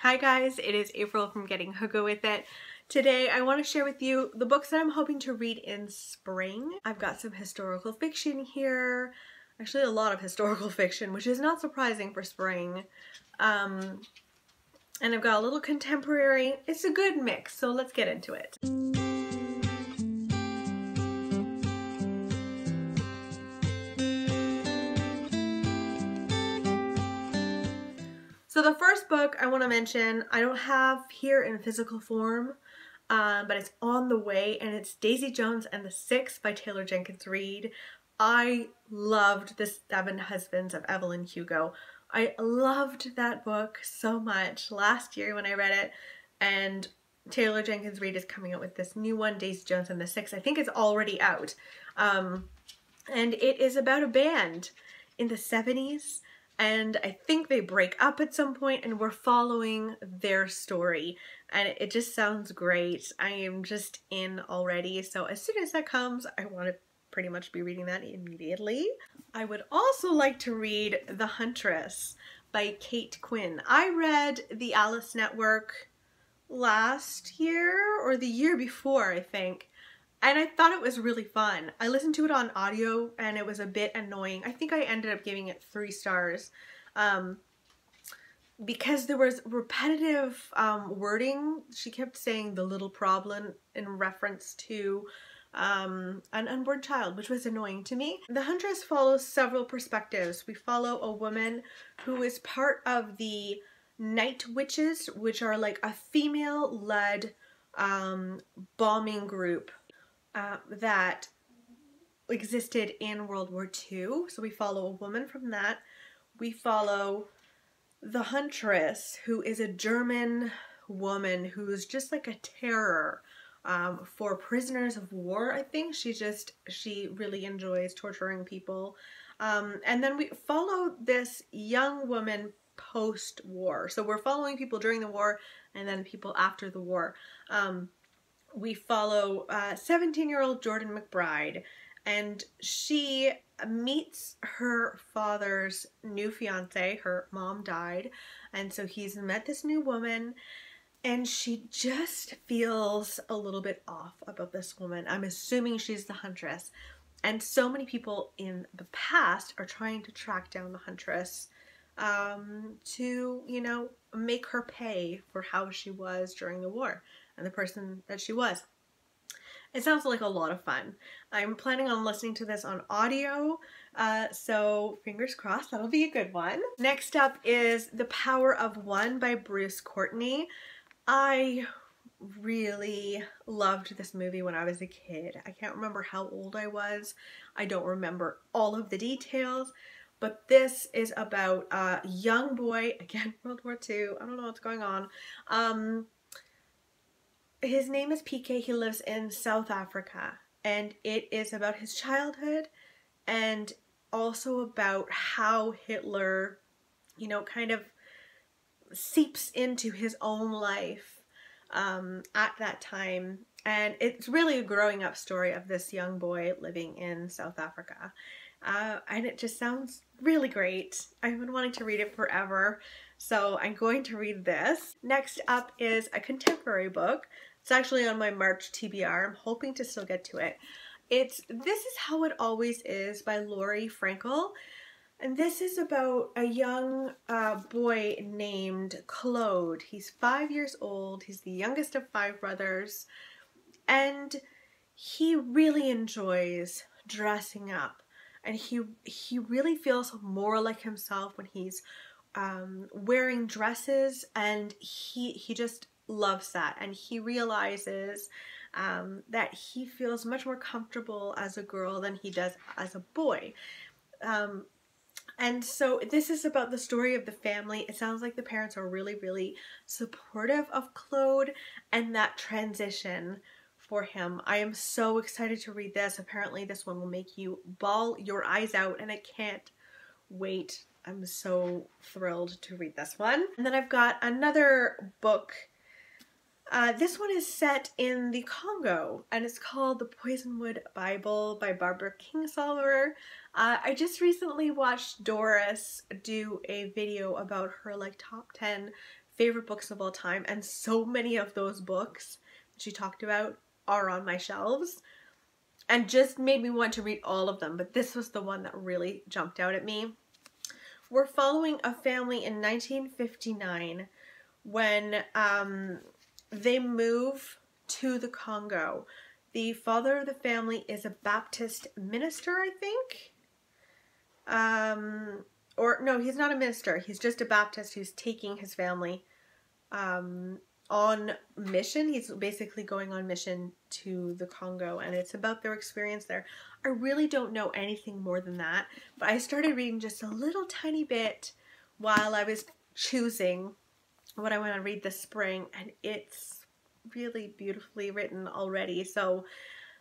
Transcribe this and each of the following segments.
Hi guys, it is April from Getting Hooga With It. Today I want to share with you the books that I'm hoping to read in spring. I've got some historical fiction here, actually a lot of historical fiction, which is not surprising for spring. And I've got a little contemporary. It's a good mix, so let's get into it. So the first book I want to mention, I don't have here in physical form, but it's on the way, and it's Daisy Jones and the Six by Taylor Jenkins Reid. I loved The Seven Husbands of Evelyn Hugo. I loved that book so much last year when I read it, and Taylor Jenkins Reid is coming out with this new one, Daisy Jones and the Six. I think it's already out. And it is about a band in the 70s. And I think they break up at some point, and we're following their story. And it just sounds great. I am just in already. So as soon as that comes, I want to pretty much be reading that immediately. I would also like to read The Huntress by Kate Quinn. I read The Alice Network last year or the year before, I think. And I thought it was really fun. I listened to it on audio and it was a bit annoying. I think I ended up giving it 3 stars because there was repetitive wording. She kept saying the little problem in reference to an unborn child, which was annoying to me. The Huntress follows several perspectives. We follow a woman who is part of the Night Witches, which are like a female-led bombing group that existed in World War II. So we follow a woman from that. We follow the Huntress, who is a German woman who's just like a terror for prisoners of war, I think. She really enjoys torturing people. And then we follow this young woman post-war. So we're following people during the war and then people after the war. We follow 17-year-old Jordan McBride, and she meets her father's new fiance. Her mom died, and so he's met this new woman, and she just feels a little bit off about this woman. I'm assuming she's the Huntress, and so many people in the past are trying to track down the Huntress to, you know, make her pay for how she was during the war and the person that she was. It sounds like a lot of fun. I'm planning on listening to this on audio, so fingers crossed, that'll be a good one. Next up is The Power of One by Bruce Courtney. I really loved this movie when I was a kid. I can't remember how old I was. I don't remember all of the details, but this is about a young boy, again, World War II, I don't know what's going on. His name is PK, he lives in South Africa, and it is about his childhood and also about how Hitler, you know, kind of seeps into his own life at that time. And it's really a growing up story of this young boy living in South Africa. And it just sounds really great. I've been wanting to read it forever, so I'm going to read this. Next up is a contemporary book. It's actually on my March TBR. I'm hoping to still get to it. It's This Is How It Always Is by Lori Frankel. And this is about a young boy named Claude. He's 5 years old. He's the youngest of 5 brothers. And he really enjoys dressing up. And he really feels more like himself when he's wearing dresses, and he just loves that. And he realizes that he feels much more comfortable as a girl than he does as a boy. And so this is about the story of the family. It sounds like the parents are really, really supportive of Claude and that transition for him. I am so excited to read this. Apparently this one will make you bawl your eyes out, and I can't wait. I'm so thrilled to read this one. And then I've got another book. This one is set in the Congo, and it's called The Poisonwood Bible by Barbara Kingsolver. I just recently watched Doris do a video about her like top 10 favorite books of all time, and so many of those books she talked about are on my shelves and just made me want to read all of them, but this was the one that really jumped out at me. We're following a family in 1959 when they move to the Congo. The father of the family is a Baptist minister, I think. Or no, he's not a minister. He's just a Baptist who's taking his family on mission. He's basically going on mission to the Congo, and it's about their experience there. I really don't know anything more than that, but I started reading just a little tiny bit while I was choosing what I want to read this spring, and it's really beautifully written already. So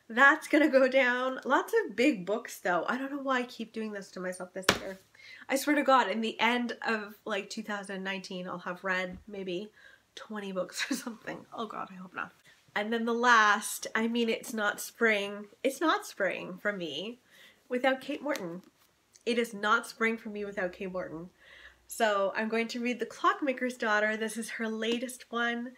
that's gonna go down. Lots of big books though. I don't know why I keep doing this to myself this year. I swear to God, in the end of like 2019, I'll have read maybe 20 books or something. Oh God, I hope not. And then the last, I mean, it's not spring. It's not spring for me without Kate Morton. It is not spring for me without Kate Morton. So I'm going to read The Clockmaker's Daughter. This is her latest one.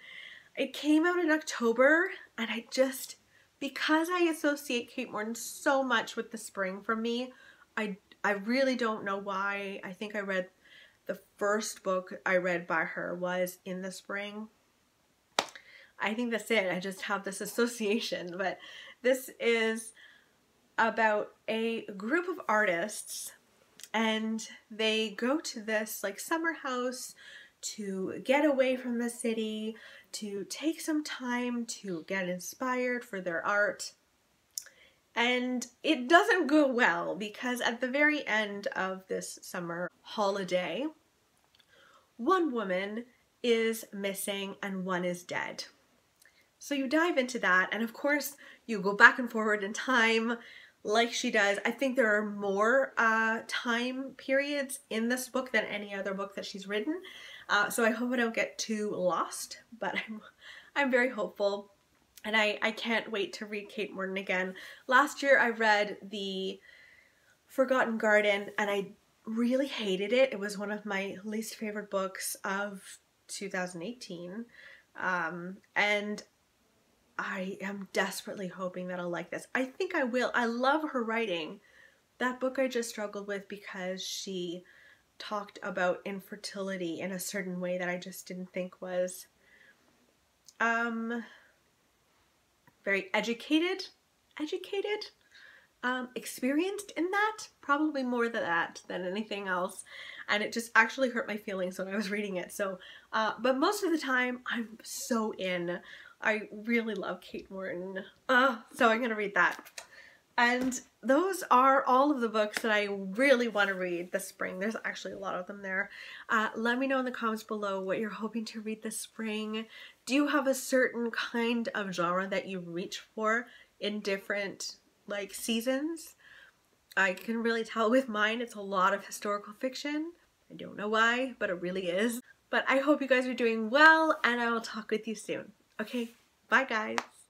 It came out in October, and I just, because I associate Kate Morton so much with the spring for me, I really don't know why. I think I read the first book I read by her was in the spring. I think that's it. I just have this association. But this is about a group of artists, and they go to this like summer house to get away from the city, to take some time to get inspired for their art. And it doesn't go well, because at the very end of this summer holiday, one woman is missing and one is dead. So you dive into that, and of course you go back and forward in time like she does. I think there are more time periods in this book than any other book that she's written. So I hope I don't get too lost, but I'm very hopeful. And I can't wait to read Kate Morton again. Last year I read The Forgotten Garden, and I really hated it. It was one of my least favorite books of 2018. And I am desperately hoping that I'll like this. I think I will. I love her writing. That book I just struggled with because she talked about infertility in a certain way that I just didn't think was very educated, experienced in that, probably more than that than anything else, and it just actually hurt my feelings when I was reading it. So but most of the time I'm so in. I really love Kate Morton, so I'm gonna read that. And those are all of the books that I really want to read this spring. There's actually a lot of them there. Let me know in the comments below what you're hoping to read this spring. Do you have a certain kind of genre that you reach for in different like seasons? I can really tell with mine it's a lot of historical fiction. I don't know why, but it really is. But I hope you guys are doing well, and I will talk with you soon. Okay, bye guys.